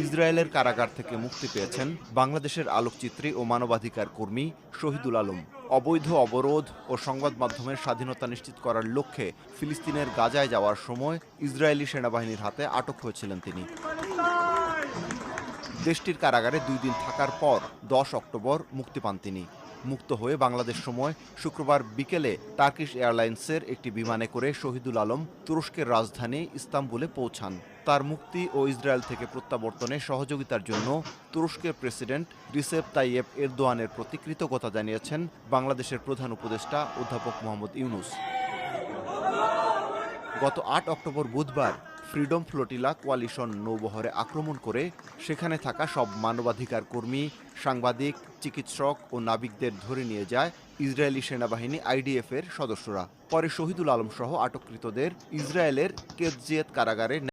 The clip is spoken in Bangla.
ইসরায়েলের কারাগার থেকে মুক্তি পেয়েছেন বাংলাদেশের আলোকচিত্রী ও মানবাধিকার কর্মী শহীদুল আলম। অবৈধ অবরোধ ও সংবাদ মাধ্যমের স্বাধীনতা নিশ্চিত করার লক্ষ্যে ফিলিস্তিনের গাজায় যাওয়ার সময় ইসরায়েলি সেনাবাহিনীর হাতে আটক হয়েছিলেন তিনি। দেশটির কারাগারে 2 দিন থাকার পর 10 অক্টোবর মুক্তি পান তিনি। মুক্ত হয়ে বাংলাদেশ সময় শুক্রবার বিকেলে টার্কিশ এয়ারলাইন্সের একটি বিমানে করে শহীদুল আলম তুরস্কের রাজধানী ইস্তাম্বুলে পৌঁছান। তার মুক্তি ও ইসরায়েল থেকে প্রত্যাবর্তনে সহযোগিতার জন্য তুরস্কের প্রেসিডেন্ট রিসেপ তাইয়েপ এরদোয়ানের প্রতি কৃতজ্ঞতা জানিয়েছেন বাংলাদেশের প্রধান উপদেষ্টা অধ্যাপক মোহাম্মদ ইউনূস। গত 8 অক্টোবর বুধবার ফ্রিডম ফ্লোটিলা কোয়ালিশন নৌবহরে আক্রমণ করে সেখানে থাকা সব মানবাধিকার কর্মী, সাংবাদিক, চিকিৎসক ও নাবিকদের ধরে নিয়ে যায় ইসরায়েলি সেনাবাহিনী আইডিএফ এর সদস্যরা। পরে শহীদুল আলম সহ আটককৃতদের ইসরায়েলের কেতজিয়েত কারাগারে